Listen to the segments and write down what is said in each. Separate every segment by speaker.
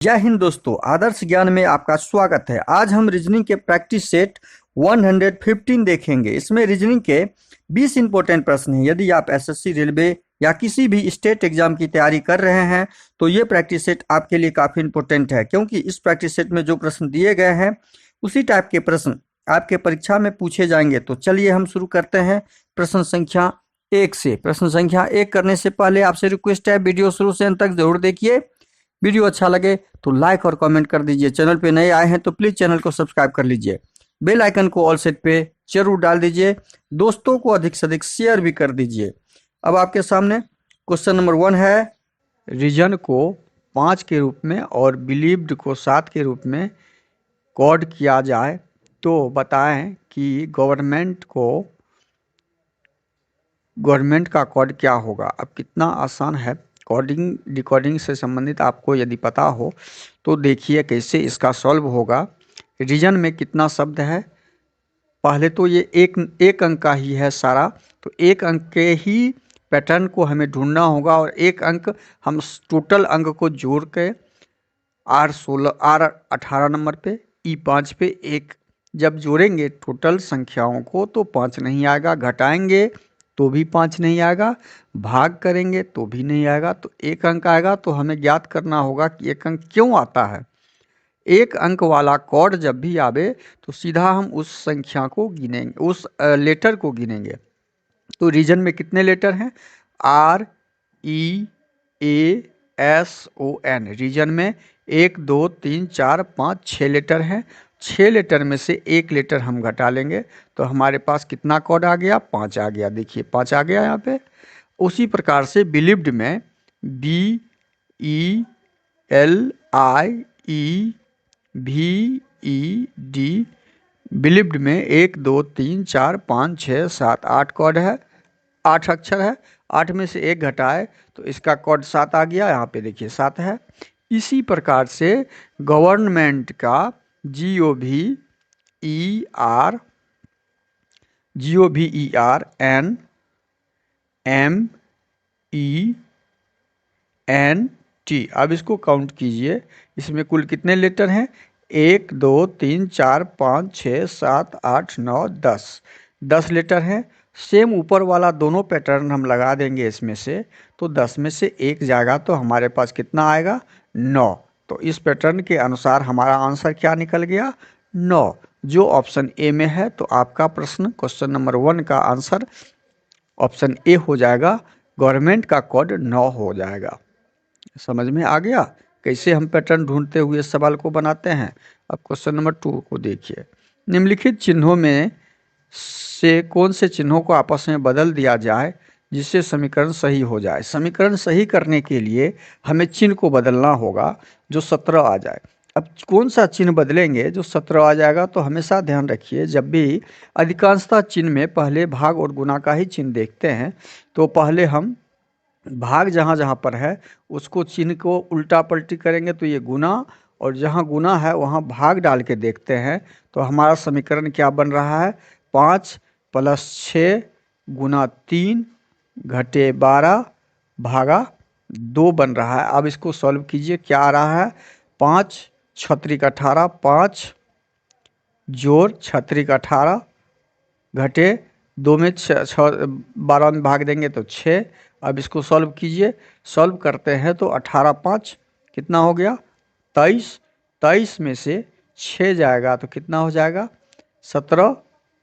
Speaker 1: जय हिंद दोस्तों, आदर्श ज्ञान में आपका स्वागत है। आज हम रीजनिंग के प्रैक्टिस सेट 115 देखेंगे। इसमें रीजनिंग के 20 इंपॉर्टेंट प्रश्न हैं। यदि आप एसएससी, रेलवे या किसी भी स्टेट एग्जाम की तैयारी कर रहे हैं तो ये प्रैक्टिस सेट आपके लिए काफ़ी इंपॉर्टेंट है, क्योंकि इस प्रैक्टिस सेट में जो प्रश्न दिए गए हैं उसी टाइप के प्रश्न आपके परीक्षा में पूछे जाएंगे। तो चलिए हम शुरू करते हैं प्रश्न संख्या 1 से। प्रश्न संख्या 1 करने से पहले आपसे रिक्वेस्ट है, वीडियो शुरू से अंत तक जरूर देखिए। वीडियो अच्छा लगे तो लाइक और कमेंट कर दीजिए। चैनल पे नए आए हैं तो प्लीज चैनल को सब्सक्राइब कर लीजिए। बेल आइकन को ऑल सेट पे जरूर डाल दीजिए। दोस्तों को अधिक से अधिक शेयर भी कर दीजिए। अब आपके सामने क्वेश्चन नंबर 1 है, रीजन को 5 के रूप में और बिलीव्ड को 7 के रूप में कोड किया जाए तो बताएं कि गवर्नमेंट का कोड क्या होगा। अब कितना आसान है। कोडिंग डिकोडिंग से संबंधित आपको यदि पता हो तो देखिए कैसे इसका सॉल्व होगा। रीजन में कितना शब्द है, पहले तो ये एक अंक का ही है सारा, तो एक अंक के ही पैटर्न को हमें ढूंढना होगा और एक अंक हम टोटल अंक को जोड़ के R18 नंबर पे E5 पे एक जब जोड़ेंगे टोटल संख्याओं को तो 5 नहीं आएगा, घटाएंगे तो भी 5 नहीं आएगा, भाग करेंगे तो भी नहीं आएगा, तो एक अंक आएगा। तो हमें ज्ञात करना होगा कि एक अंक क्यों आता है। एक अंक वाला कोड जब भी आवे तो सीधा हम उस संख्या को गिनेंगे, उस लेटर को गिनेंगे। तो रीजन में कितने लेटर हैं? REASON। रीजन में 1 2 3 4 5 6 लेटर हैं। 6 लेटर में से एक लेटर हम घटा लेंगे तो हमारे पास कितना कोड आ गया? 5 आ गया। देखिए 5 आ गया यहाँ पे। उसी प्रकार से बिलीव्ड में BELIEVED, बिलीव्ड में 1 2 3 4 5 6 7 8 कोड है, 8 अक्षर है। 8 में से एक घटाए तो इसका कोड 7 आ गया। यहाँ पे देखिए 7 है। इसी प्रकार से गवर्नमेंट का GOVERNMENT। अब इसको काउंट कीजिए, इसमें कुल कितने लेटर हैं? 1 2 3 4 5 6 7 8 9 10 लेटर हैं। सेम ऊपर वाला दोनों पैटर्न हम लगा देंगे इसमें से, तो 10 में से एक जाएगा तो हमारे पास कितना आएगा? 9। तो इस पैटर्न के अनुसार हमारा आंसर क्या निकल गया? 9, जो ऑप्शन ए में है। तो आपका प्रश्न क्वेश्चन नंबर 1 का आंसर ऑप्शन ए हो जाएगा, गवर्नमेंट का कोड 9 हो जाएगा। समझ में आ गया कैसे हम पैटर्न ढूंढते हुए सवाल को बनाते हैं। अब क्वेश्चन नंबर 2 को देखिए। निम्नलिखित चिन्हों में से कौन से चिन्हों को आपस में बदल दिया जाए जिससे समीकरण सही हो जाए। समीकरण सही करने के लिए हमें चिन्ह को बदलना होगा जो 17 आ जाए। अब कौन सा चिन्ह बदलेंगे जो 17 आ जाएगा? तो हमेशा ध्यान रखिए, जब भी अधिकांशतः चिन्ह में पहले भाग और गुना का ही चिन्ह देखते हैं तो पहले हम भाग जहाँ जहाँ पर है उसको चिन्ह को उल्टा पलटी करेंगे तो ये गुना, और जहाँ गुना है वहाँ भाग डाल के देखते हैं तो हमारा समीकरण क्या बन रहा है? 5 + 6 × 3 घटे 12 भागा 2 बन रहा है। अब इसको सॉल्व कीजिए, क्या आ रहा है? 5 × 18, 5 जोड़ 6 × 18 घटे 2 में 12 में भाग देंगे तो 6। अब इसको सॉल्व कीजिए, सॉल्व करते हैं तो 18 5 कितना हो गया? 23। 23 में से 6 जाएगा तो कितना हो जाएगा? 17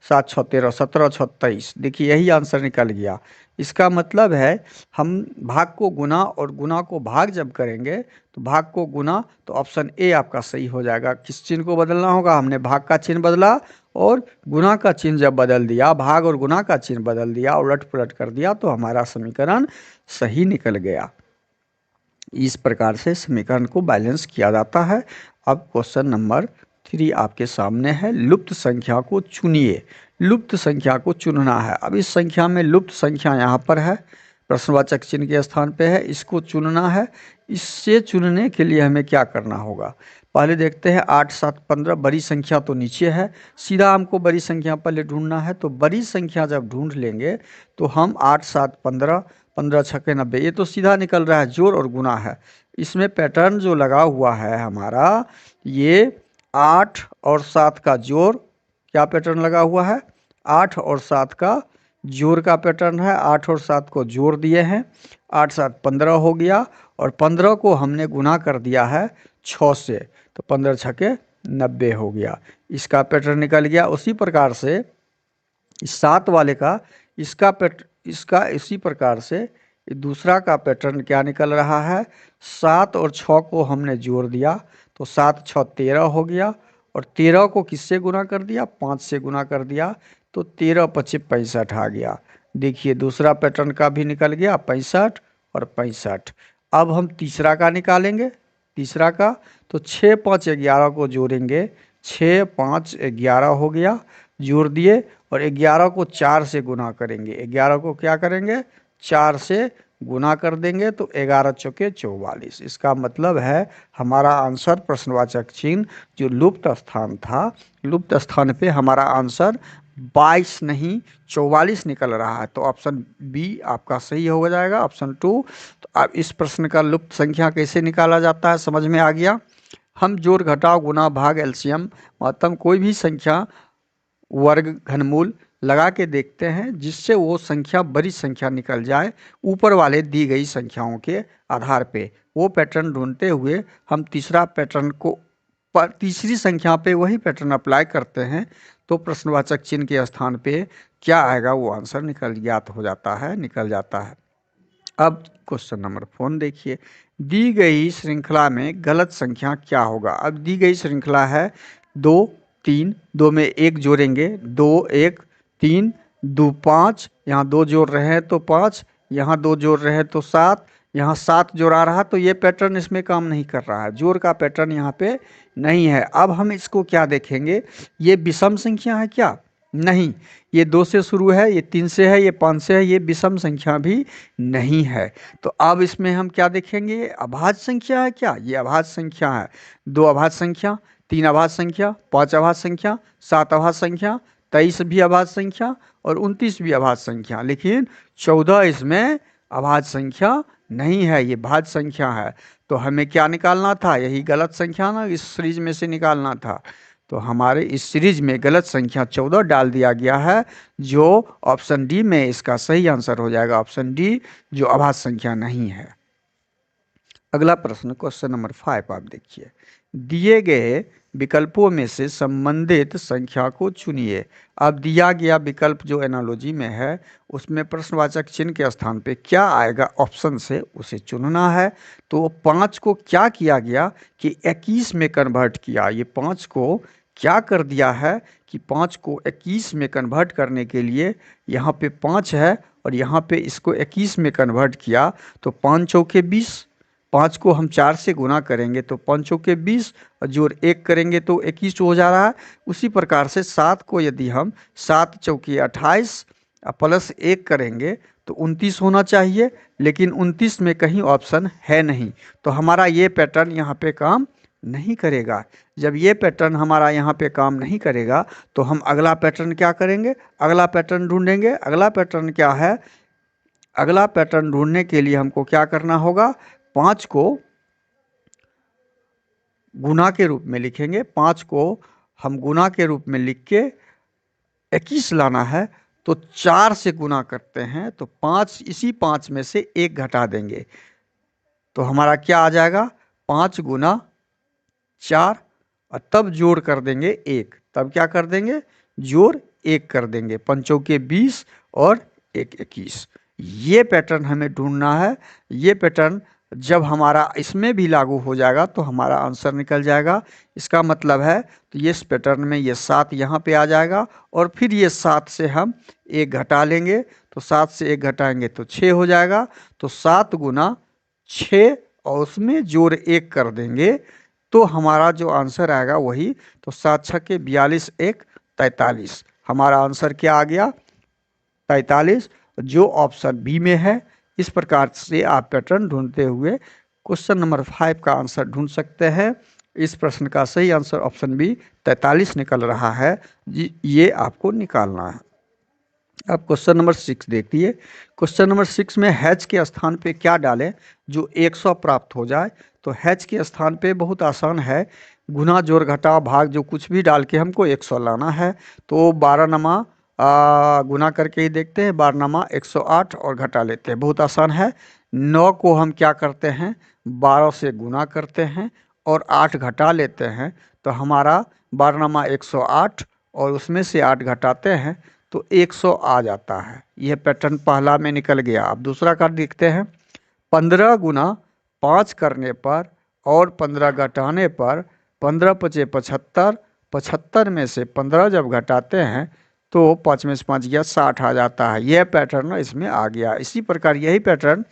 Speaker 1: 7 6 13, 17 6 23। देखिए यही आंसर निकल गया। इसका मतलब है हम भाग को गुना और गुना को भाग जब करेंगे तो भाग को गुना, तो ऑप्शन ए आपका सही हो जाएगा। किस चिन्ह को बदलना होगा? हमने भाग का चिन्ह बदला और गुना का चिन्ह जब बदल दिया, भाग और गुना का चिन्ह बदल दिया, उलट पुलट कर दिया, तो हमारा समीकरण सही निकल गया। इस प्रकार से समीकरण को बैलेंस किया जाता है। अब क्वेश्चन नंबर 3 आपके सामने है। लुप्त संख्या को चुनिए। लुप्त संख्या को चुनना है। अब इस संख्या में लुप्त संख्या यहाँ पर है, प्रश्नवाचक चिन्ह के स्थान पे है, इसको चुनना है। इससे चुनने के लिए हमें क्या करना होगा? पहले देखते हैं 8 7 15, बड़ी संख्या तो नीचे है, सीधा हमको बड़ी संख्या पहले ढूंढना है। तो बड़ी संख्या जब ढूंढ लेंगे तो हम 8 7 15 15 छक्के 90, ये तो सीधा निकल रहा है, जोड़ और गुना है। इसमें पैटर्न जो लगा हुआ है हमारा, ये 8 और 7 का जोड़, क्या पैटर्न लगा हुआ है, 8 और 7 का जोड़ का पैटर्न है। 8 और 7 को जोड़ दिए हैं, 8 7 15 हो गया, और 15 को हमने गुना कर दिया है 6 से, तो 15 छक्के 90 हो गया। इसका पैटर्न निकल गया। उसी प्रकार से इस 7 वाले का, इसका इसी प्रकार से दूसरा का पैटर्न क्या निकल रहा है, 7 और 6 को हमने जोड़ दिया तो 7 6 13 हो गया, और 13 को किससे गुना कर दिया, 5 से गुना कर दिया, तो 13 25 65 आ गया। देखिए दूसरा पैटर्न का भी निकल गया 65 और 65। अब हम तीसरा का निकालेंगे। तीसरा का तो 6 5 11 को जोड़ेंगे, 6 5 11 हो गया, जोड़ दिए, और 11 को 4 से गुना करेंगे। 11 को क्या करेंगे, 4 से गुना कर देंगे, तो 11 चौके 44। इसका मतलब है हमारा आंसर प्रश्नवाचक चिन्ह जो लुप्त स्थान था, लुप्त स्थान पे हमारा आंसर 22 नहीं 44 निकल रहा है। तो ऑप्शन बी आपका सही हो जाएगा, ऑप्शन 2। तो अब इस प्रश्न का लुप्त संख्या कैसे निकाला जाता है समझ में आ गया। हम जोड़ घटाव गुना भाग एलसीएम महत्तम कोई भी संख्या वर्ग घनमूल लगा के देखते हैं, जिससे वो संख्या बड़ी संख्या निकल जाए ऊपर वाले दी गई संख्याओं के आधार पे। वो पैटर्न ढूंढते हुए हम तीसरा पैटर्न को तीसरी संख्या पे वही पैटर्न अप्लाई करते हैं, तो प्रश्नवाचक चिन्ह के स्थान पे क्या आएगा वो आंसर ज्ञात हो जाता है, निकल जाता है। अब क्वेश्चन नंबर 4 देखिए, दी गई श्रृंखला में गलत संख्या क्या होगा। अब दी गई श्रृंखला है 2 3, 2 में 1 जोड़ेंगे, 2 1 3 2 5, यहाँ 2 जोड़ रहे हैं तो 5, यहाँ 2 जोड़ रहे हैं तो 7, यहाँ 7 जोड़ा रहा, तो ये पैटर्न इसमें काम नहीं कर रहा है, जोड़ का पैटर्न यहाँ पे नहीं है। अब हम इसको क्या देखेंगे, ये विषम संख्या है क्या, नहीं, ये 2 से शुरू है, ये 3 से है, ये 5 से है, ये विषम संख्या भी नहीं है। तो अब इसमें हम क्या देखेंगे, अभाज्य संख्या है क्या, ये अभाज्य संख्या है। 2 अभाज्य संख्या, 3 अभाज्य संख्या, 5 अभाज्य संख्या, 7 अभाज्य संख्या, 23 भी अभाज्य संख्या, और 29 भी अभाज्य संख्या, लेकिन 14 इसमें अभाज्य संख्या नहीं है, ये भाज्य संख्या है। तो हमें क्या निकालना था, यही गलत संख्या ना इस सीरीज में से निकालना था। तो हमारे इस सीरीज में गलत संख्या 14 डाल दिया गया है, जो ऑप्शन डी में इसका सही आंसर हो जाएगा, ऑप्शन डी, जो अभाज्य संख्या नहीं है। अगला प्रश्न क्वेश्चन नंबर 5 आप देखिए, दिए गए विकल्पों में से संबंधित संख्या को चुनिए। अब दिया गया विकल्प जो एनालॉजी में है उसमें प्रश्नवाचक चिन्ह के स्थान पे क्या आएगा ऑप्शन से उसे चुनना है। तो 5 को क्या किया गया कि 21 में कन्वर्ट किया, ये 5 को क्या कर दिया है कि 5 को 21 में कन्वर्ट करने के लिए यहाँ पे 5 है और यहाँ पे इसको 21 में कन्वर्ट किया, तो 5 चौके 20, 5 को हम 4 से गुना करेंगे तो 5 चौके 20, और जोड़ 1 करेंगे तो 21 हो जा रहा है। उसी प्रकार से 7 को यदि हम 7 चौके 28 प्लस 1 करेंगे तो 29 होना चाहिए, लेकिन 29 में कहीं ऑप्शन है नहीं, तो हमारा ये पैटर्न यहाँ पे काम नहीं करेगा। जब ये पैटर्न हमारा यहाँ पे काम नहीं करेगा तो हम अगला पैटर्न क्या करेंगे, अगला पैटर्न ढूंढेंगे। अगला पैटर्न क्या है, अगला पैटर्न ढूंढने के लिए हमको क्या करना होगा, 5 को गुना के रूप में लिखेंगे, 5 को हम गुना के रूप में लिख के 21 लाना है, तो 4 से गुना करते हैं तो 5, इसी 5 में से 1 घटा देंगे, तो हमारा क्या आ जाएगा 5 गुना 4, और तब जोड़ कर देंगे 1, तब क्या कर देंगे जोड़ 1 कर देंगे, 5 चौके 20 और 1 21। ये पैटर्न हमें ढूंढना है। ये पैटर्न जब हमारा इसमें भी लागू हो जाएगा तो हमारा आंसर निकल जाएगा। इसका मतलब है तो ये इस पैटर्न में ये 7 यहाँ पे आ जाएगा, और फिर ये 7 से हम 1 घटा लेंगे, तो 7 से 1 घटाएंगे तो 6 हो जाएगा, तो 7 गुना 6 और उसमें जोड़ 1 कर देंगे, तो हमारा जो आंसर आएगा वही, तो 7 छक्के 42 1 43, हमारा आंसर क्या आ गया 43, जो ऑप्शन बी में है। इस प्रकार से आप पैटर्न ढूंढते हुए क्वेश्चन नंबर 5 का आंसर ढूंढ सकते हैं। इस प्रश्न का सही आंसर ऑप्शन बी 43 निकल रहा है, ये आपको निकालना है। अब क्वेश्चन नंबर 6 देखिए। क्वेश्चन नंबर 6 में हैच के स्थान पे क्या डालें जो 100 प्राप्त हो जाए। तो हैच के स्थान पे बहुत आसान है, गुना जोड़ घटा भाग जो कुछ भी डाल के हमको 100 लाना है। तो 12 नमा गुना करके ही देखते हैं, 12 नमा 108 और घटा लेते हैं, बहुत आसान है। 9 को हम क्या करते हैं, 12 से गुना करते हैं और 8 घटा लेते हैं। तो हमारा 12 नमा 108 और उसमें से 8 घटाते हैं तो 100 आ जाता है। यह पैटर्न पहला में निकल गया। अब दूसरा कार्ड देखते हैं। 15 गुना 5 करने पर और 15 घटाने पर 15 पचे 75, 75 में से 15 जब घटाते हैं तो 5 में से 5 गया 60 आ जाता है। यह पैटर्न इसमें आ गया। इसी प्रकार यही पैटर्न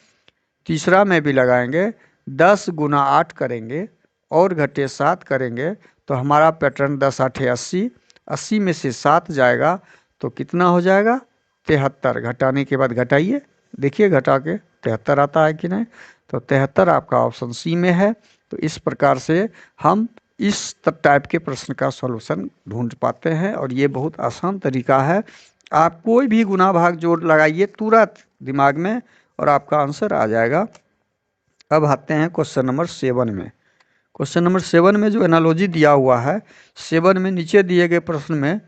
Speaker 1: तीसरा में भी लगाएंगे। 10 गुना 8 करेंगे और घटे 7 करेंगे तो हमारा पैटर्न 10 8 80, 80 में से 7 जाएगा तो कितना हो जाएगा, 73। घटाने के बाद घटाइए, देखिए घटा के 73 आता है कि नहीं। तो 73 आपका ऑप्शन सी में है। तो इस प्रकार से हम इस टाइप के प्रश्न का सॉल्यूशन ढूंढ पाते हैं और ये बहुत आसान तरीका है। आप कोई भी गुना भाग जोड़ लगाइए तुरंत दिमाग में और आपका आंसर आ जाएगा। अब आते हैं क्वेश्चन नंबर 7 में। क्वेश्चन नंबर 7 में जो एनालॉजी दिया हुआ है, 7 में नीचे दिए गए प्रश्न में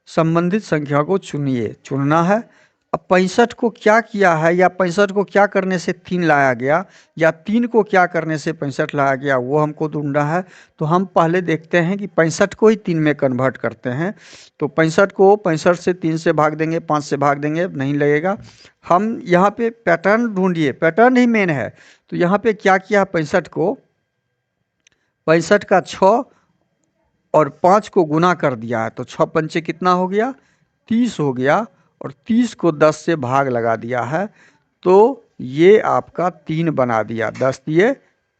Speaker 1: संबंधित संख्या को चुनना है। अब 65 को क्या किया है या 65 को क्या करने से 3 लाया गया या 3 को क्या करने से 65 लाया गया, वो हमको ढूंढना है। तो हम पहले देखते हैं कि 65 को ही 3 में कन्वर्ट करते हैं। तो 65 को 65 से 3 से भाग देंगे, 5 से भाग देंगे, नहीं लगेगा। हम यहाँ पे पैटर्न ढूंढिए, पैटर्न ही मेन है। तो यहाँ पे क्या किया, 65 को 65 का 6 और 5 को गुना कर दिया है। तो 6 पंचे कितना हो गया, 30 हो गया और 30 को 10 से भाग लगा दिया है तो ये आपका 3 बना दिया, 10 दिए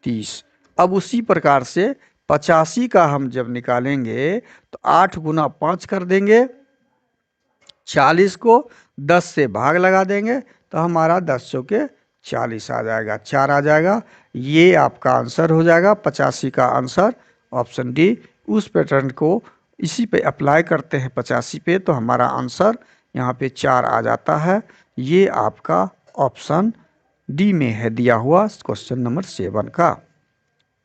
Speaker 1: 30। अब उसी प्रकार से 85 का हम जब निकालेंगे तो 8 गुना 5 कर देंगे, 40 को 10 से भाग लगा देंगे तो हमारा 10 चौके 40 आ जाएगा, 4 आ जाएगा। ये आपका आंसर हो जाएगा 85 का आंसर ऑप्शन डी। उस पैटर्न को इसी पे अप्लाई करते हैं 85 पे तो हमारा आंसर यहाँ पे 4 आ जाता है। ये आपका ऑप्शन डी में है दिया हुआ क्वेश्चन नंबर 7 का।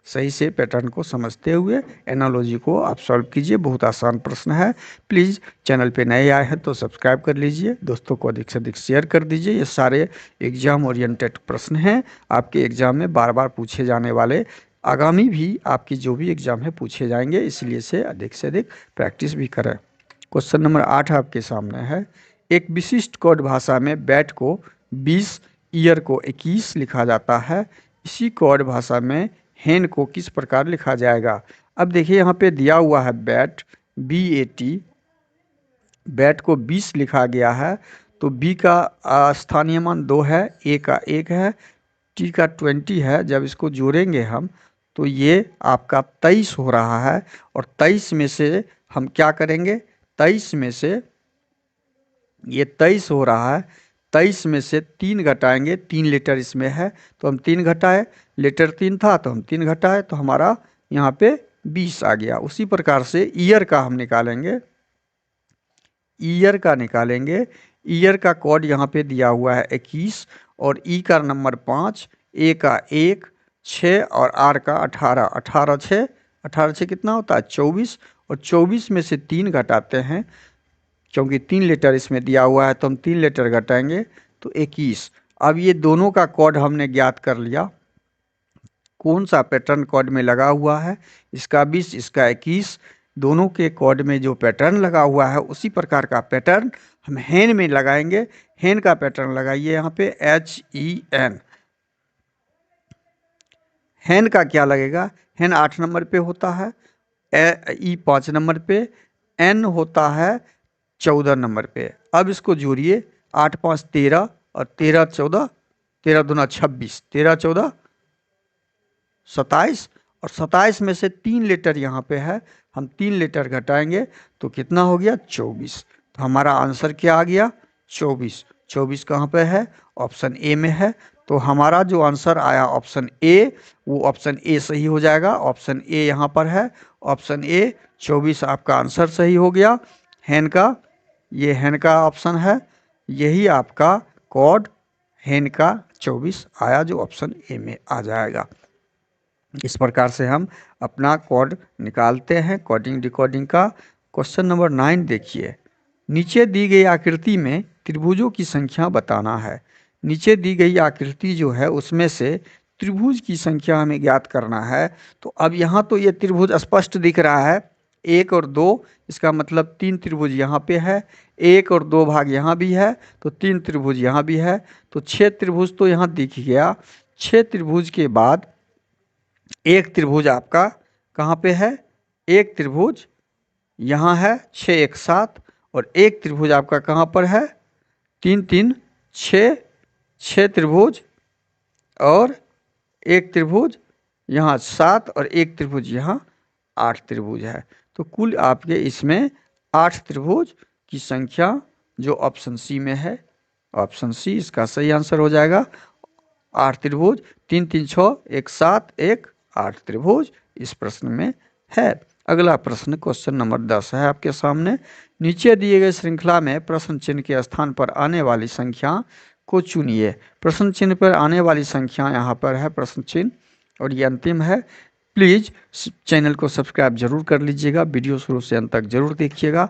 Speaker 1: सही से पैटर्न को समझते हुए एनालॉजी को आप सॉल्व कीजिए, बहुत आसान प्रश्न है। प्लीज़ चैनल पे नए आए हैं तो सब्सक्राइब कर लीजिए, दोस्तों को अधिक से अधिक शेयर कर दीजिए। ये सारे एग्जाम ओरिएंटेड प्रश्न हैं, आपके एग्जाम में बार बार पूछे जाने वाले, आगामी भी आपकी जो भी एग्जाम है पूछे जाएंगे, इसलिए से अधिक प्रैक्टिस भी करें। क्वेश्चन नंबर 8 आपके सामने है। एक विशिष्ट कोड भाषा में बैट को 20, ईयर को 21 लिखा जाता है। इसी कोड भाषा में हेन को किस प्रकार लिखा जाएगा। अब देखिए यहाँ पे दिया हुआ है बैट, BAT, बैट को 20 लिखा गया है तो B का स्थानीय मान 2 है, A का 1 है, T का 20 है। जब इसको जोड़ेंगे हम तो ये आपका 23 हो रहा है और 23 में से हम क्या करेंगे, 23 में से ये 23 हो रहा है, 23 में से 3 घटाएंगे, 3 लेटर इसमें है तो हम 3 घटाए, लेटर 3 था तो हम 3 घटाए तो हमारा यहाँ पे 20 आ गया। उसी प्रकार से ईयर का हम निकालेंगे, ईयर का निकालेंगे। ईयर का कोड यहाँ पे दिया हुआ है 21 और ई का नंबर 5, ए का 1, 6 और आर का 18। 18 6 कितना होता है, 24 और 24 में से 3 घटाते हैं क्योंकि 3 लेटर इसमें दिया हुआ है तो हम 3 लेटर घटाएंगे तो 21। अब ये दोनों का कोड हमने ज्ञात कर लिया, कौन सा पैटर्न कोड में लगा हुआ है, इसका 20 इसका 21, दोनों के कोड में जो पैटर्न लगा हुआ है उसी प्रकार का पैटर्न हम हेन में लगाएंगे। हेन का पैटर्न लगाइए यहाँ पे HEN। हेन का क्या लगेगा, हेन 8 नंबर पे होता है, E 5 नंबर पे, N होता है 14 नंबर पे। अब इसको जोड़िए, 8 5 13 और 13 14, 13 दूना 26, 13 14 27 और 27 में से 3 लेटर यहाँ पे है, हम 3 लेटर घटाएंगे तो कितना हो गया, 24। तो हमारा आंसर क्या आ गया, 24। 24 कहाँ पे है, ऑप्शन ए में है। तो हमारा जो आंसर आया ऑप्शन ए, वो ऑप्शन ए सही हो जाएगा। ऑप्शन ए यहाँ पर है, ऑप्शन ए 24 आपका आंसर सही हो गया। हैन का, ये हैन का ऑप्शन है। यही आपका कॉड हेन का 24 आया, जो ऑप्शन ए में आ जाएगा। इस प्रकार से हम अपना कॉड निकालते हैं कोडिंग डिकोडिंग का। क्वेश्चन नंबर 9 देखिए। नीचे दी गई आकृति में त्रिभुजों की संख्या बताना है। नीचे दी गई आकृति जो है उसमें से त्रिभुज की संख्या हमें ज्ञात करना है। तो अब यहाँ तो ये त्रिभुज स्पष्ट दिख रहा है, 1 और 2, इसका मतलब 3 त्रिभुज यहाँ पे है, 1 और 2 भाग यहाँ भी है, तो 3 त्रिभुज यहाँ भी है, तो 6 त्रिभुज तो यहाँ दिख गया। 6 त्रिभुज के बाद एक त्रिभुज आपका कहाँ पे है? एक त्रिभुज यहाँ है 6 1 7, और एक त्रिभुज आपका कहाँ पर है? 3 3 6, 6 त्रिभुज, और एक त्रिभुज यहाँ 7, और एक त्रिभुज यहाँ 8 त्रिभुज है। तो कुल आपके इसमें 8 त्रिभुज की संख्या जो ऑप्शन सी में है, ऑप्शन सी इसका सही आंसर हो जाएगा। 8 त्रिभुज, 3 3 6 1 7 1 8 त्रिभुज इस प्रश्न में है। अगला प्रश्न क्वेश्चन नंबर 10 है आपके सामने। नीचे दिए गए श्रृंखला में प्रश्न चिन्ह के स्थान पर आने वाली संख्या को चुनिए। प्रश्न चिन्ह पर आने वाली संख्या यहाँ पर है प्रश्न चिन्ह, और ये अंतिम है। प्लीज़ चैनल को सब्सक्राइब जरूर कर लीजिएगा, वीडियो शुरू से अंत तक जरूर देखिएगा।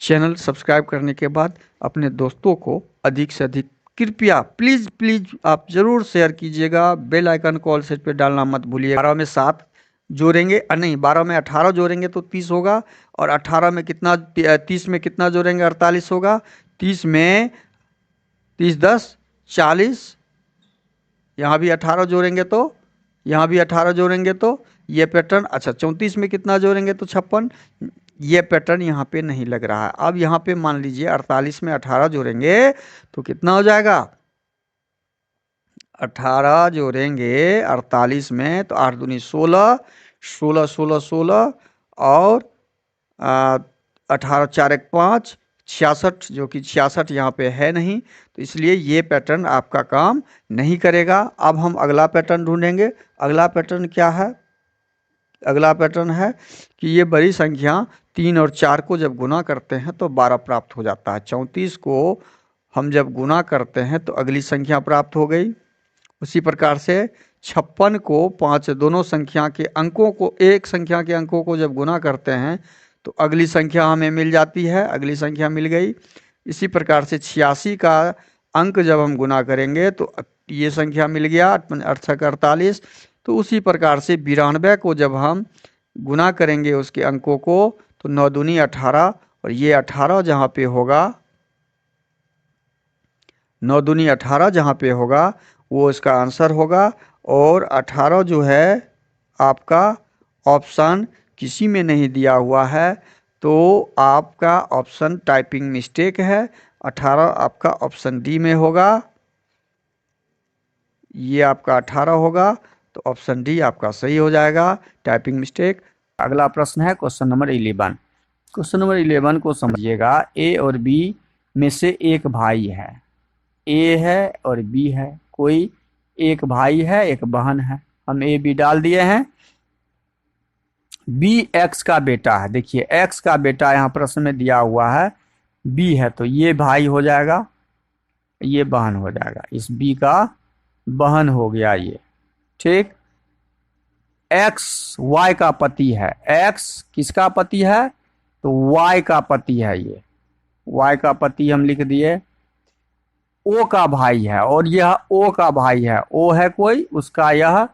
Speaker 1: चैनल सब्सक्राइब करने के बाद अपने दोस्तों को अधिक से अधिक कृपया प्लीज़ आप ज़रूर शेयर कीजिएगा। बेल आइकन को ऑल सेट पे डालना मत भूलिए। 12 में 7 जोड़ेंगे, नहीं 12 में 18 जोड़ेंगे तो 30 होगा, और 18 में कितना 30 में कितना जोड़ेंगे? 48 होगा। 30 में 30 10 40, यहाँ भी 18 जोड़ेंगे तो, यहाँ भी 18 जोड़ेंगे तो ये पैटर्न। अच्छा 34 में कितना जोड़ेंगे? तो 56। ये पैटर्न यहाँ पे नहीं लग रहा है। अब यहाँ पे मान लीजिए 48 में 18 जोड़ेंगे तो कितना हो जाएगा? 18 जोड़ेंगे 48 में तो 8 दूनी 16, 16 16 16, और 18 4 1 5, 66, जो कि 66 यहाँ पे है नहीं, तो इसलिए ये पैटर्न आपका काम नहीं करेगा। अब हम अगला पैटर्न ढूंढेंगे। अगला पैटर्न क्या है? अगला पैटर्न है कि ये बड़ी संख्या 3 और 4 को जब गुना करते हैं तो 12 प्राप्त हो जाता है। 34 को हम जब गुना करते हैं तो अगली संख्या प्राप्त हो गई। उसी प्रकार से 56 को 5 दोनों संख्या के अंकों को, एक संख्या के अंकों को जब गुना करते हैं तो अगली संख्या हमें मिल जाती है, अगली संख्या मिल गई। इसी प्रकार से 86 का अंक जब हम गुना करेंगे तो ये संख्या मिल गया 8 48। तो उसी प्रकार से 92 को जब हम गुना करेंगे उसके अंकों को तो 9 दूनी 18, और ये 18 जहाँ पे होगा, 9 दूनी 18 जहाँ पे होगा वो इसका आंसर होगा। और 18 जो है आपका ऑप्शन किसी में नहीं दिया हुआ है, तो आपका ऑप्शन टाइपिंग मिस्टेक है। 18 आपका ऑप्शन डी में होगा, ये आपका 18 होगा, तो ऑप्शन डी आपका सही हो जाएगा, टाइपिंग मिस्टेक। अगला प्रश्न है क्वेश्चन नंबर 11। क्वेश्चन नंबर 11 को समझिएगा। ए और बी में से एक भाई है, ए है और बी है। कोई एक भाई है एक बहन है। हम ए बी डाल दिए हैं। बी एक्स का बेटा है। देखिए एक्स का बेटा यहाँ प्रश्न में दिया हुआ है, बी है, तो ये भाई हो जाएगा, ये बहन हो जाएगा। इस बी का बहन हो गया ये, ठीक। एक्स वाई का पति है। एक्स किसका पति है? तो वाई का पति है। ये वाई का पति हम लिख दिए। ओ का भाई है, और यह ओ का भाई है। ओ है कोई, उसका यह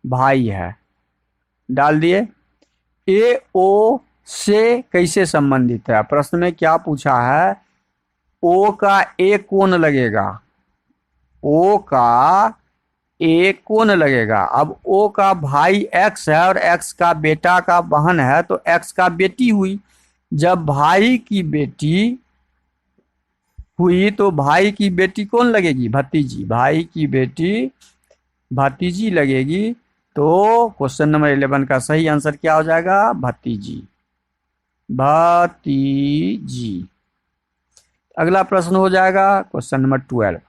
Speaker 1: भाई है, डाल दिए। ए ओ से कैसे संबंधित है? प्रश्न में क्या पूछा है? ओ का ए कौन लगेगा? ओ का ए कौन लगेगा? अब ओ का भाई एक्स है और एक्स का बेटा का बहन है, तो एक्स का बेटी हुई। जब भाई की बेटी हुई तो भाई की बेटी कौन लगेगी? भतीजी। भाई की बेटी भतीजी लगेगी। तो क्वेश्चन नंबर 11 का सही आंसर क्या हो जाएगा? भतीजी, भतीजी। अगला प्रश्न हो जाएगा क्वेश्चन नंबर 12।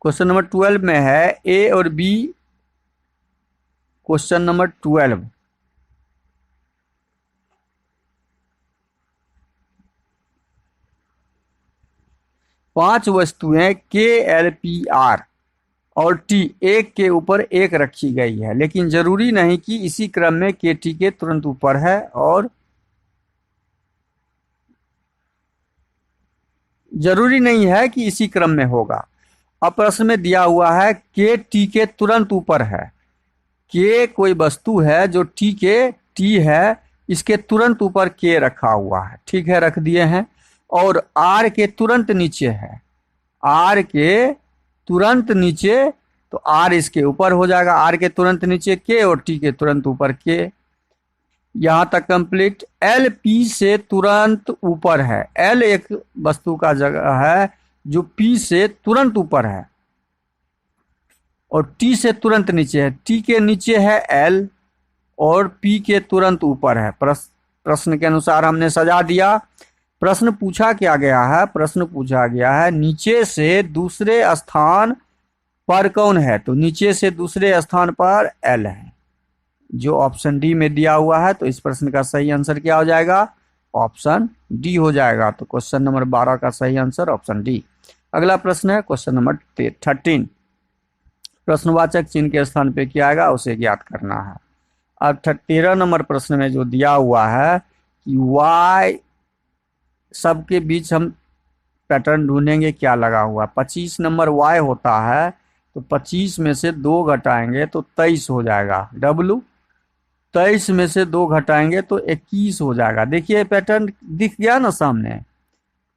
Speaker 1: क्वेश्चन नंबर 12 में है ए और बी। क्वेश्चन नंबर 12, 5 वस्तुएं के एल पी आर और टी एक के ऊपर एक रखी गई है, लेकिन जरूरी नहीं कि इसी क्रम में के टी के तुरंत ऊपर है और जरूरी नहीं है कि इसी क्रम में होगा। अब प्रश्न में दिया हुआ है के टी के तुरंत ऊपर है। के कोई वस्तु है जो टी है, इसके तुरंत ऊपर के रखा हुआ है, ठीक है, रख दिए हैं। और आर के तुरंत नीचे है, आर के तुरंत नीचे, तो आर इसके ऊपर हो जाएगा, आर के तुरंत नीचे के और टी के तुरंत ऊपर के। यहां तक कंप्लीट। एल पी से तुरंत ऊपर है, एल एक वस्तु का जगह है जो पी से तुरंत ऊपर है और टी से तुरंत नीचे है। टी के नीचे है एल और पी के तुरंत ऊपर है। प्रश्न के अनुसार हमने सजा दिया। प्रश्न पूछा क्या गया है? प्रश्न पूछा गया है नीचे से दूसरे स्थान पर कौन है? तो नीचे से दूसरे स्थान पर एल है, जो ऑप्शन डी में दिया हुआ है। तो इस प्रश्न का सही आंसर क्या हो जाएगा? ऑप्शन डी हो जाएगा। तो क्वेश्चन नंबर 12 का सही आंसर ऑप्शन डी। अगला प्रश्न है क्वेश्चन नंबर 13। प्रश्नवाचक चिन्ह के स्थान पे क्या आएगा उसे ज्ञात करना है। अब 13 नंबर प्रश्न में जो दिया हुआ है कि y सबके बीच हम पैटर्न ढूंढेंगे क्या लगा हुआ। 25 नंबर y होता है, तो 25 में से 2 घटाएंगे तो 23 हो जाएगा। w 23 में से 2 घटाएंगे तो 21 हो जाएगा। देखिए पैटर्न दिख गया ना सामने।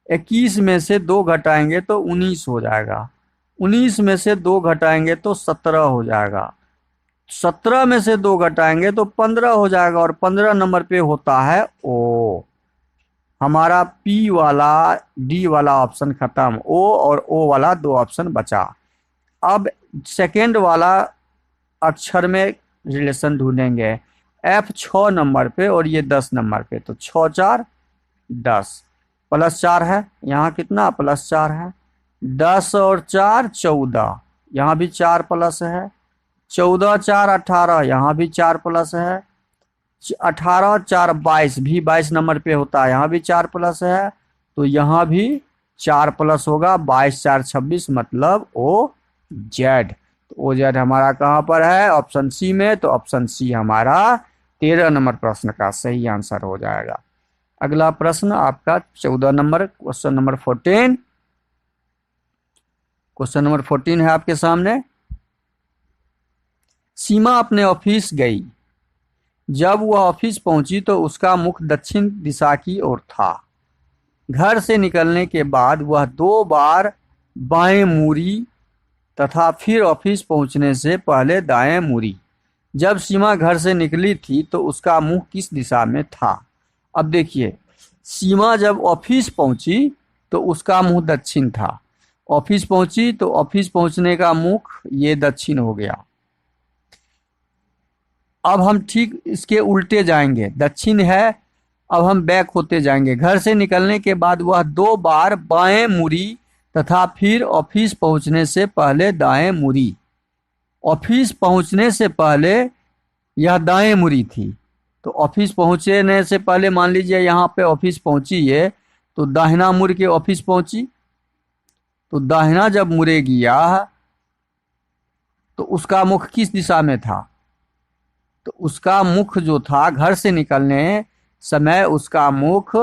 Speaker 1: 21 में से 2 घटाएंगे तो 19 हो जाएगा। 19 में से 2 घटाएंगे तो 17 हो जाएगा। 17 में से 2 घटाएंगे तो 15 हो जाएगा। और 15 नंबर पे होता है ओ। हमारा पी वाला डी वाला ऑप्शन खत्म, ओ और ओ वाला 2 ऑप्शन बचा। अब सेकेंड वाला अक्षर में रिलेशन ढूंढेंगे। एफ 6 नंबर पे और ये 10 नंबर पे, तो 6 4 10 प्लस 4 है, यहाँ कितना प्लस 4 है। 10 और 4 14, यहाँ भी 4 प्लस है। 14 4 18, यहाँ भी 4 प्लस है। 18 4 22, भी 22 नंबर पे होता है, यहाँ भी 4 प्लस है। तो यहाँ भी 4 प्लस होगा। 22 4 26 मतलब ओ जेड। तो ओ जेड हमारा कहाँ पर है? ऑप्शन सी में। तो ऑप्शन सी हमारा 13 नंबर प्रश्न का सही आंसर हो जाएगा। अगला प्रश्न आपका 14 number, question number 14। Question number 14 है आपके सामने। सीमा अपने ऑफिस गई। जब वह ऑफिस पहुंची तो उसका मुख दक्षिण दिशा की ओर था। घर से निकलने के बाद वह 2 बार बाएं मुड़ी तथा फिर ऑफिस पहुंचने से पहले दाएं मुड़ी। जब सीमा घर से निकली थी तो उसका मुंह किस दिशा में था? अब देखिए, सीमा जब ऑफिस पहुंची तो उसका मुंह दक्षिण था। ऑफिस पहुंची तो ऑफिस पहुंचने का मुख ये दक्षिण हो गया। अब हम ठीक इसके उल्टे जाएंगे, दक्षिण है, अब हम बैक होते जाएंगे। घर से निकलने के बाद वह 2 बार बाएं मुड़ी तथा फिर ऑफिस पहुंचने से पहले दाएं मुड़ी। ऑफिस पहुंचने से पहले यह दाएं मुड़ी थी। तो ऑफिस पहुंचने से पहले मान लीजिए यहाँ पे ऑफिस पहुंची है, तो दाहिना मुड़ के ऑफिस पहुंची। तो दाहिना जब मुड़ेगी यह, तो उसका मुख किस दिशा में था? तो उसका मुख जो था घर से निकलने समय, उसका मुख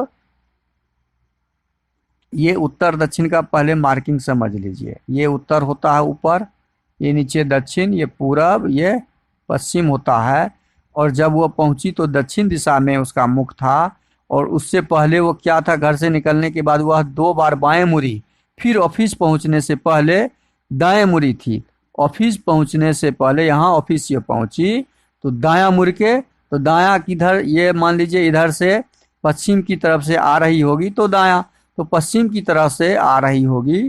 Speaker 1: ये उत्तर दक्षिण का पहले मार्किंग समझ लीजिए। ये उत्तर होता है ऊपर, ये नीचे दक्षिण, ये पूरब, ये पश्चिम होता है। और जब वो पहुंची तो दक्षिण दिशा में उसका मुख था। और उससे पहले वो क्या था? घर से निकलने के बाद वह 2 बार बाएं मुड़ी, फिर ऑफिस पहुंचने से पहले दाएं मुड़ी थी। ऑफिस पहुंचने से पहले यहाँ ऑफिस ये पहुंची तो दायां मुड़ के, तो दायां किधर, ये मान लीजिए इधर से पश्चिम की तरफ से आ रही होगी तो दायां, तो पश्चिम की तरफ से आ रही होगी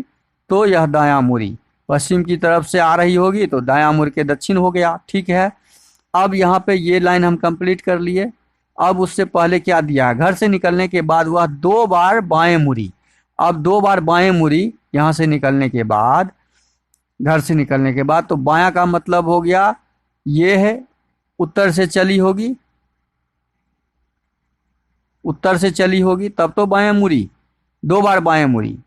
Speaker 1: तो यह दायां मुड़ी। पश्चिम की तरफ से आ रही होगी तो दायां मुड़ के दक्षिण हो गया। ठीक है, अब यहाँ पे ये लाइन हम कंप्लीट कर लिए। अब उससे पहले क्या दिया? घर से निकलने के बाद वह 2 बार बाएं मुड़ी। अब 2 बार बाएं मुड़ी यहाँ से निकलने के बाद, घर से निकलने के बाद, तो बायां का मतलब हो गया ये है, उत्तर से चली होगी, उत्तर से चली होगी तब तो बाएं मुड़ी। 2 बार बाएं मुड़ी,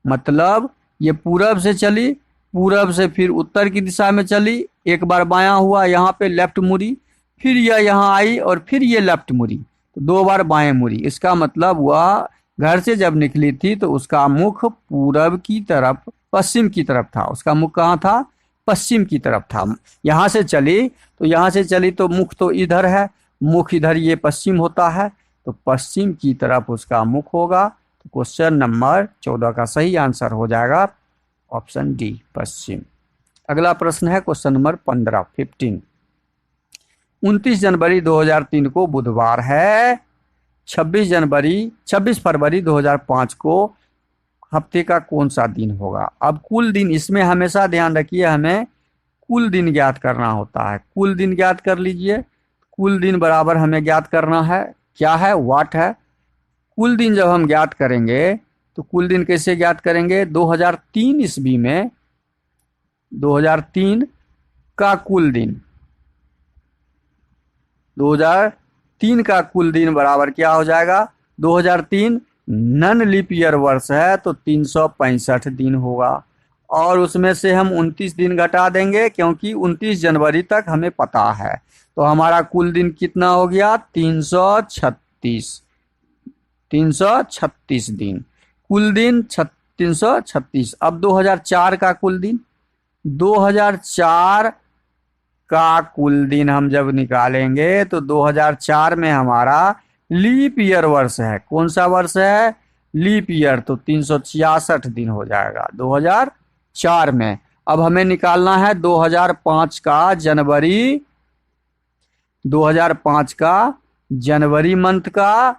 Speaker 1: मतलब ये पूरब से चली, पूरब से फिर उत्तर की दिशा में चली, एक बार बायां हुआ, यहाँ पे लेफ्ट मुड़ी, फिर यह यहाँ आई और फिर ये लेफ्ट मुड़ी, तो 2 बार बाएं मुड़ी। इसका मतलब वह घर से जब निकली थी तो उसका मुख पूरब की तरफ, पश्चिम की तरफ था। उसका मुख कहाँ था? पश्चिम की तरफ था। यहाँ से चली तो यहाँ से चली तो मुख तो इधर है, मुख इधर, ये पश्चिम होता है, तो पश्चिम की तरफ उसका मुख होगा। तो क्वेश्चन नंबर 14 का सही आंसर हो जाएगा ऑप्शन डी, पश्चिम। अगला प्रश्न है क्वेश्चन नंबर 15, 29 जनवरी 2003 को बुधवार है। 26 फरवरी 2005 को हफ्ते का कौन सा दिन होगा? अब कुल दिन, इसमें हमेशा ध्यान रखिए, हमें कुल दिन ज्ञात करना होता है। कुल दिन ज्ञात कर लीजिए। कुल दिन बराबर हमें ज्ञात करना है, क्या है? वाट है। कुल दिन जब हम ज्ञात करेंगे तो कुल दिन कैसे ज्ञात करेंगे? 2003 ईस्वी में 2003 का कुल दिन, 2003 का कुल दिन बराबर क्या हो जाएगा? 2003 नन लीप ईयर वर्ष है तो 365 दिन होगा, और उसमें से हम 29 दिन घटा देंगे क्योंकि 29 जनवरी तक हमें पता है। तो हमारा कुल दिन कितना हो गया? 336 दिन। कुल दिन 336। अब 2004 का कुल दिन, 2004 का कुल दिन हम जब निकालेंगे तो 2004 में हमारा लीप ईयर वर्ष है। कौन सा वर्ष है? लीप ईयर, तो 366 दिन हो जाएगा 2004 में। अब हमें निकालना है 2005 का जनवरी, 2005 का जनवरी मंथ का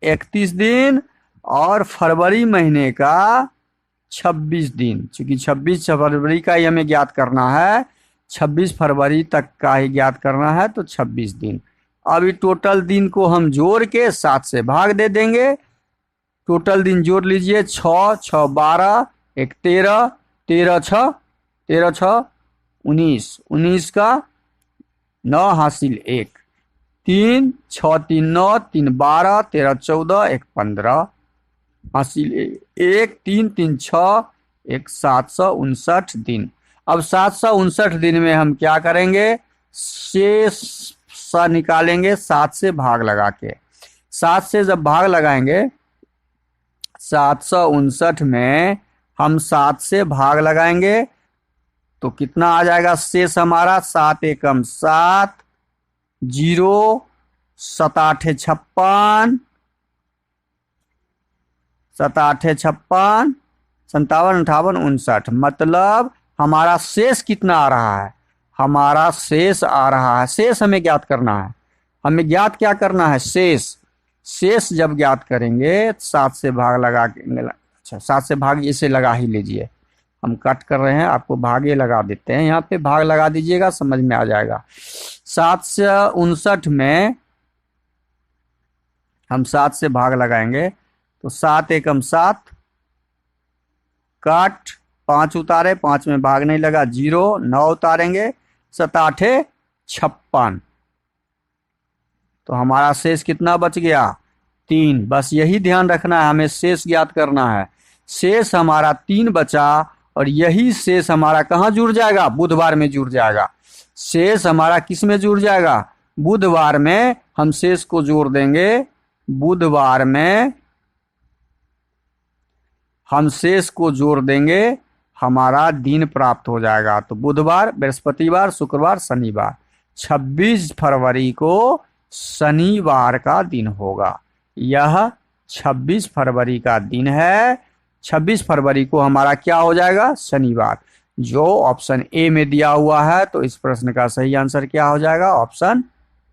Speaker 1: 31 दिन और फरवरी महीने का 26 दिन। चूंकि 26 फरवरी का ही हमें ज्ञात करना है, 26 फरवरी तक का ही ज्ञात करना है, तो 26 दिन। अभी टोटल दिन को हम जोड़ के 7 से भाग दे देंगे। टोटल दिन जोड़ लीजिए, 6 6 12, 1 13, 13 6 19, 19 का 9 हासिल 1, 3 6 3 9, 3 12, 13 14, 1 15 हासिल 1, 3 3 6, 1 759 दिन। अब 759 दिन में हम क्या करेंगे? शेष सा निकालेंगे 7 से भाग लगा के। 7 से जब भाग लगाएंगे, 759 में हम 7 से भाग लगाएंगे तो कितना आ जाएगा शेष हमारा? 7 एकम 7, 0 7 8 56, 7 8 56, 57 58 59। मतलब हमारा शेष कितना आ रहा है? हमारा शेष आ रहा है, शेष हमें ज्ञात करना है। हमें ज्ञात क्या करना है? शेष। शेष जब ज्ञात करेंगे 7 से भाग लगा के, अच्छा 7 से भाग इसे लगा ही लीजिए, हम कट कर रहे हैं, आपको भागे लगा देते हैं, यहाँ पे भाग लगा दीजिएगा, समझ में आ जाएगा। 759 में हम 7 से भाग लगाएंगे तो 7 एकम 7, काट 5 उतारे, 5 में भाग नहीं लगा, 0 9 उतारेंगे, 7 8 56, तो हमारा शेष कितना बच गया? 3। बस यही ध्यान रखना है, हमें शेष ज्ञात करना है। शेष हमारा 3 बचा और यही शेष हमारा कहाँ जुड़ जाएगा? बुधवार में जुड़ जाएगा। शेष हमारा किस में जुड़ जाएगा? बुधवार में हम शेष को जोड़ देंगे। बुधवार में हम शेष को जोड़ देंगे, हमारा दिन प्राप्त हो जाएगा। तो बुधवार, बृहस्पतिवार, शुक्रवार, शनिवार, 26 फरवरी को शनिवार का दिन होगा। यह 26 फरवरी का दिन है। 26 फरवरी को हमारा क्या हो जाएगा? शनिवार, जो ऑप्शन ए में दिया हुआ है। तो इस प्रश्न का सही आंसर क्या हो जाएगा? ऑप्शन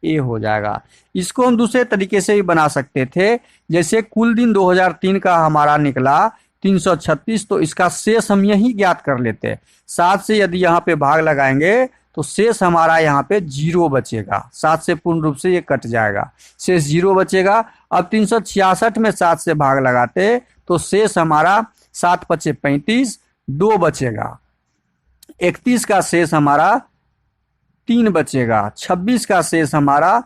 Speaker 1: ए हो जाएगा। इसको हम दूसरे तरीके से भी बना सकते थे, जैसे कुल दिन 2003 का हमारा निकला 336, तो इसका शेष हम यही ज्ञात कर लेते। 7 से यदि यहाँ पे भाग लगाएंगे तो शेष हमारा यहाँ पे 0 बचेगा। 7 से पूर्ण रूप से ये कट जाएगा, शेष 0 बचेगा। अब 366 में 7 से भाग लगाते तो शेष हमारा 7 पचे 35, 2 बचेगा। 31 का शेष हमारा 3 बचेगा। 26 का शेष हमारा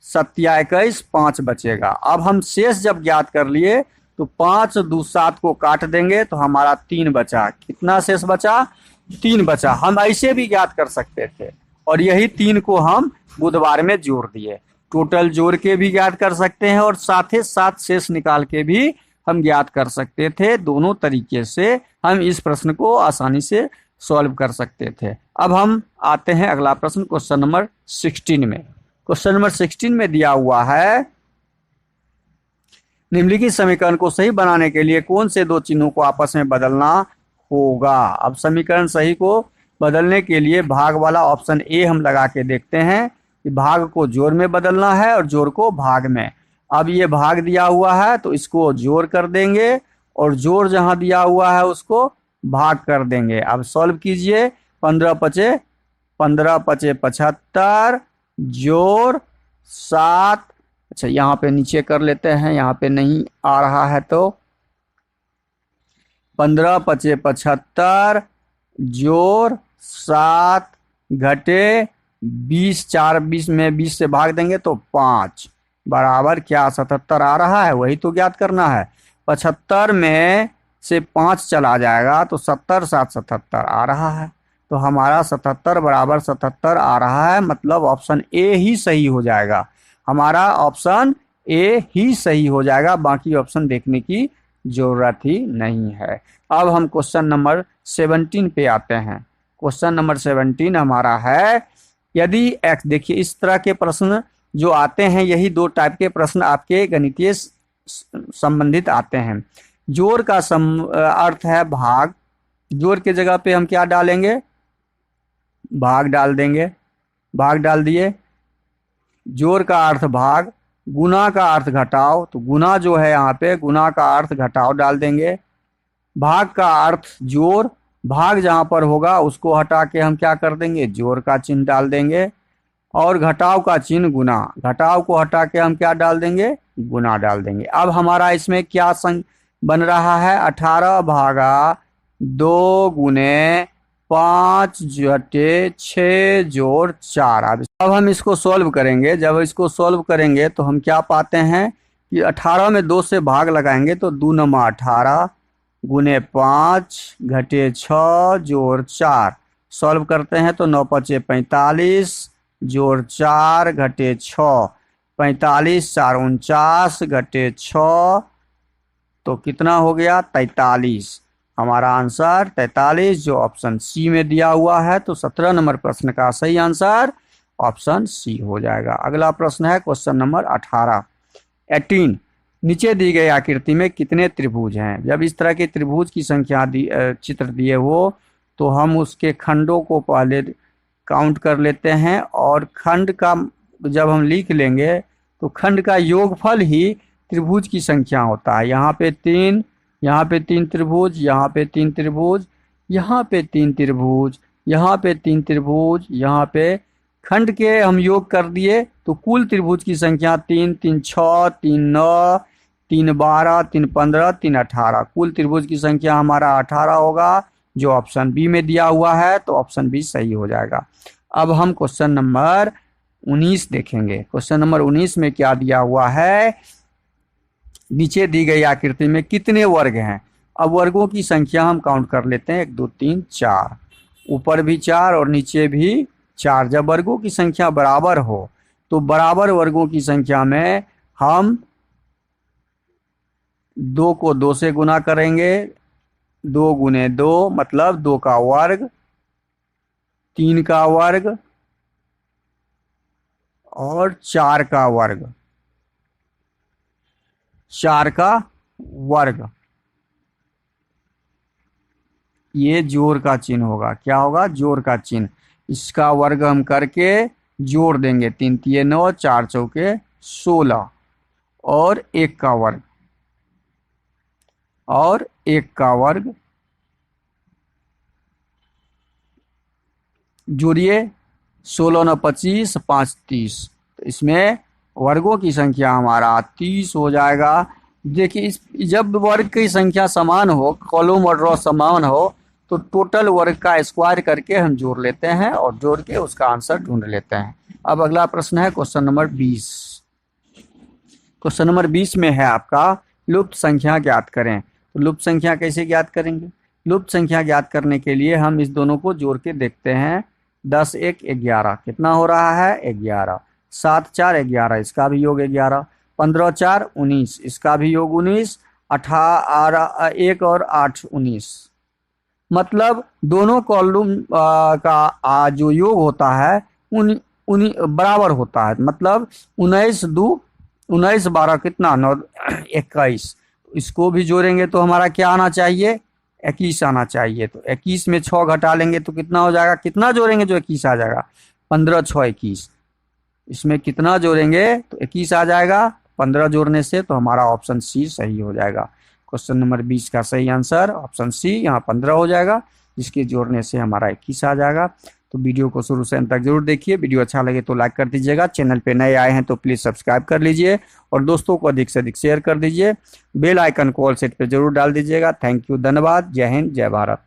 Speaker 1: 7 21 5 बचेगा। अब हम शेष जब ज्ञात कर लिए तो 5 2 7 को काट देंगे तो हमारा 3 बचा। कितना शेष बचा? 3 बचा। हम ऐसे भी ज्ञात कर सकते थे और यही 3 को हम बुधवार में जोड़ दिए। टोटल जोड़ के भी ज्ञात कर सकते हैं और साथ ही साथ शेष निकाल के भी हम ज्ञात कर सकते थे। दोनों तरीके से हम इस प्रश्न को आसानी से सॉल्व कर सकते थे। अब हम आते हैं अगला प्रश्न, क्वेश्चन नंबर 16 में। क्वेश्चन नंबर 16 में दिया हुआ है, निम्नलिखित समीकरण को सही बनाने के लिए कौन से दो चिन्हों को आपस में बदलना होगा। अब समीकरण सही को बदलने के लिए भाग वाला ऑप्शन ए हम लगा के देखते हैं कि भाग को जोड़ में बदलना है और जोड़ को भाग में। अब ये भाग दिया हुआ है तो इसको जोड़ कर देंगे और जोड़ जहां दिया हुआ है उसको भाग कर देंगे। अब सॉल्व कीजिए। 15 पचे 75 जोड़ 7। अच्छा, यहाँ पे नीचे कर लेते हैं, यहाँ पे नहीं आ रहा है तो 15 पचे 75 जोड़ 7 घटे 20, 4 20 में 20 से भाग देंगे तो 5 बराबर क्या 77 आ रहा है। वही तो ज्ञात करना है। 75 में से 5 चला जाएगा तो 70 7 77 आ रहा है। तो हमारा 77 बराबर 77 आ रहा है, मतलब ऑप्शन ए ही सही हो जाएगा। हमारा ऑप्शन ए ही सही हो जाएगा, बाकी ऑप्शन देखने की जरूरत ही नहीं है। अब हम क्वेश्चन नंबर 17 पे आते हैं। क्वेश्चन नंबर 17 हमारा है, यदि एक्स, देखिए इस तरह के प्रश्न जो आते हैं, यही दो टाइप के प्रश्न आपके गणितीय संबंधित आते हैं। जोड़ का अर्थ है भाग, जोड़ के जगह पे हम क्या डालेंगे? भाग डाल देंगे। भाग डाल दिए। जोड़ का अर्थ भाग, गुना का अर्थ घटाव, तो गुना जो है यहाँ पे गुना का अर्थ घटाव डाल देंगे। भाग का अर्थ जोड़, भाग जहाँ पर होगा उसको हटा के हम क्या कर देंगे? जोड़ का चिन्ह डाल देंगे। और घटाव का चिन्ह गुना, घटाव को हटा के हम क्या डाल देंगे? गुना डाल देंगे। अब हमारा इसमें क्या बन रहा है? 18 भागा 2 गुने 5 घटे 6 जोड़ 4। अब हम इसको सॉल्व करेंगे। जब इसको सॉल्व करेंगे तो हम क्या पाते हैं कि 18 में 2 से भाग लगाएंगे तो 2 नमा 18 गुने 5 घटे 6 जोड़ 4। सॉल्व करते हैं तो 9 पचे 45 जोड़ 4 घटे 6, 45 4 49 घटे 6, तो कितना हो गया? 43। हमारा आंसर 43 जो ऑप्शन सी में दिया हुआ है। तो 17 नंबर प्रश्न का सही आंसर ऑप्शन सी हो जाएगा। अगला प्रश्न है क्वेश्चन नंबर 18। नीचे दी गई आकृति में कितने त्रिभुज हैं? जब इस तरह के त्रिभुज की संख्या चित्र दिए हो तो हम उसके खंडों को पहले काउंट कर लेते हैं और खंड का जब हम लिख लेंगे तो खंड का योगफल ही त्रिभुज की संख्या होता है। यहाँ पे 3, यहाँ पे 3 त्रिभुज, यहाँ पे 3 त्रिभुज, यहाँ पे 3 त्रिभुज, यहाँ पे 3 त्रिभुज, यहाँ पे खंड के हम योग कर दिए तो कुल त्रिभुज की संख्या 3 3 6 3 9 3 12 3 15 3 18। कुल त्रिभुज की संख्या हमारा 18 होगा जो ऑप्शन बी में दिया हुआ है। तो ऑप्शन बी सही हो जाएगा। अब हम क्वेश्चन नंबर 19 देखेंगे। क्वेश्चन नंबर 19 में क्या दिया हुआ है? नीचे दी गई आकृति में कितने वर्ग हैं? अब वर्गों की संख्या हम काउंट कर लेते हैं। 1 2 3 4, ऊपर भी 4 और नीचे भी 4। जब वर्गों की संख्या बराबर हो तो बराबर वर्गों की संख्या में हम 2 को 2 से गुना करेंगे। 2 गुने 2 मतलब 2 का वर्ग, 3 का वर्ग और 4 का वर्ग, 4 का वर्ग। ये जोड़ का चिन्ह होगा। क्या होगा? जोड़ का चिन्ह। इसका वर्ग हम करके जोड़ देंगे। 3 3 9, 4 चौके 16 और 1 का वर्ग और 1 का वर्ग जोड़िए। 16 9 25 5 30। तो इसमें वर्गों की संख्या हमारा 30 हो जाएगा। देखिए जब वर्ग की संख्या समान हो, कॉलम और रो समान हो, तो टोटल वर्ग का स्क्वायर करके हम जोड़ लेते हैं और जोड़ के उसका आंसर ढूंढ लेते हैं। अब अगला प्रश्न है क्वेश्चन नंबर 20। क्वेश्चन नंबर 20 में है आपका, लुप्त संख्या ज्ञात करें। तो लुप्त संख्या कैसे ज्ञात करेंगे? लुप्त संख्या ज्ञात करने के लिए हम इस दोनों को जोड़ के देखते हैं। 10 1 11 कितना हो रहा है? 11। 7 4 11 इसका भी योग 11। 15 4 19 इसका भी योग 19। 18 1 और 8 19। मतलब दोनों कॉलम का जो योग होता है उन उन्हीं बराबर होता है। मतलब 19 2 19 12 कितना? 9 21। इसको भी जोड़ेंगे तो हमारा क्या आना चाहिए? 21 आना चाहिए। तो 21 में 6 घटा लेंगे तो कितना हो जाएगा? कितना जोड़ेंगे जो 21 आ जाएगा? 15 6 21। इसमें कितना जोड़ेंगे तो 21 आ जाएगा। 15 जोड़ने से तो हमारा ऑप्शन सी सही हो जाएगा। क्वेश्चन नंबर 20 का सही आंसर ऑप्शन सी, यहाँ 15 हो जाएगा, जिसके जोड़ने से हमारा 21 आ जाएगा। तो वीडियो को शुरू से अंत तक जरूर देखिए। वीडियो अच्छा लगे तो लाइक कर दीजिएगा। चैनल पे नए आए हैं तो प्लीज़ सब्सक्राइब कर लीजिए और दोस्तों को अधिक से अधिक शेयर कर दीजिए। बेल आइकन को ऑल सेट पे जरूर डाल दीजिएगा। थैंक यू, धन्यवाद। जय हिंद, जय भारत।